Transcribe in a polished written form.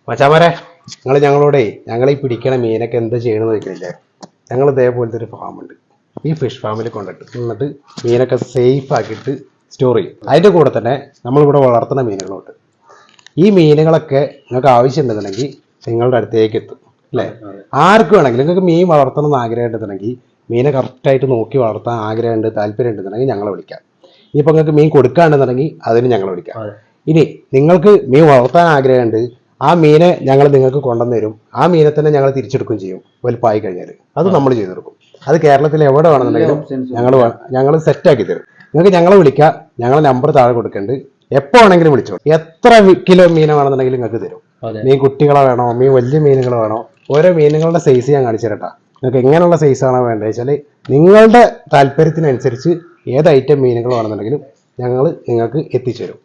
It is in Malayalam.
മച്ചാമാരെ, ഞങ്ങൾ ഈ പിടിക്കണ മീനൊക്കെ എന്താ ചെയ്യണമെന്ന് ചോദിക്കില്ലേ? ഞങ്ങൾ ഇതേപോലത്തെ ഒരു ഫാമുണ്ട്. ഈ ഫിഷ് ഫാമിൽ എന്നിട്ട് മീനൊക്കെ സേഫ് ആക്കിയിട്ട് സ്റ്റോർ ചെയ്യും. അതിൻ്റെ കൂടെ തന്നെ നമ്മളിവിടെ വളർത്തുന്ന മീനുകളുണ്ട്. ഈ മീനുകളൊക്കെ നിങ്ങൾക്ക് ആവശ്യമുണ്ടെന്നുണ്ടെങ്കിൽ നിങ്ങളുടെ അടുത്തേക്ക് എത്തും അല്ലേ? ആർക്ക് വേണമെങ്കിലും നിങ്ങൾക്ക് മീൻ വളർത്തണം എന്ന് ആഗ്രഹം ഉണ്ടെന്നുണ്ടെങ്കിൽ, മീനെ കറക്റ്റായിട്ട് നോക്കി വളർത്താൻ ആഗ്രഹമുണ്ട്, താല്പര്യം ഉണ്ടെന്നുണ്ടെങ്കിൽ ഞങ്ങളെ വിളിക്കാം. ഇനിയിപ്പോൾ നിങ്ങൾക്ക് മീൻ കൊടുക്കാണ്ടെന്നുണ്ടെങ്കിൽ അതിന് ഞങ്ങളെ വിളിക്കാം. ഇനി നിങ്ങൾക്ക് മീൻ വളർത്താൻ ആഗ്രഹമുണ്ട്, ആ മീനെ ഞങ്ങൾ നിങ്ങൾക്ക് കൊണ്ടുവന്ന് തരും. ആ മീനെ തന്നെ ഞങ്ങൾ തിരിച്ചെടുക്കുകയും ചെയ്യും വലുപ്പമായി കഴിഞ്ഞാൽ. അത് നമ്മൾ ചെയ്തു കൊടുക്കും. അത് കേരളത്തിൽ എവിടെ വേണമെന്നുണ്ടെങ്കിലും ഞങ്ങൾ സെറ്റാക്കി തരും. നിങ്ങൾക്ക് ഞങ്ങളെ വിളിക്കാം. ഞങ്ങളെ നമ്പർ താഴെ കൊടുക്കുന്നുണ്ട്. എപ്പോൾ വേണമെങ്കിലും വിളിച്ചോ. എത്ര കിലോ മീനെ വേണമെന്നുണ്ടെങ്കിലും നിങ്ങൾക്ക് തരും. മീൻ കുട്ടികളെ വേണോ, മീൻ വലിയ മീനുകൾ വേണോ, ഓരോ മീനുകളുടെ സൈസ് ഞാൻ കാണിച്ചു തരട്ടാ. നിങ്ങൾക്ക് എങ്ങനെയുള്ള സൈസാണോ വേണ്ടത് വെച്ചാൽ നിങ്ങളുടെ താല്പര്യത്തിനനുസരിച്ച് ഏത് ഐറ്റം മീനുകൾ വേണമെന്നുണ്ടെങ്കിലും ഞങ്ങൾ നിങ്ങൾക്ക് എത്തിച്ചു തരും.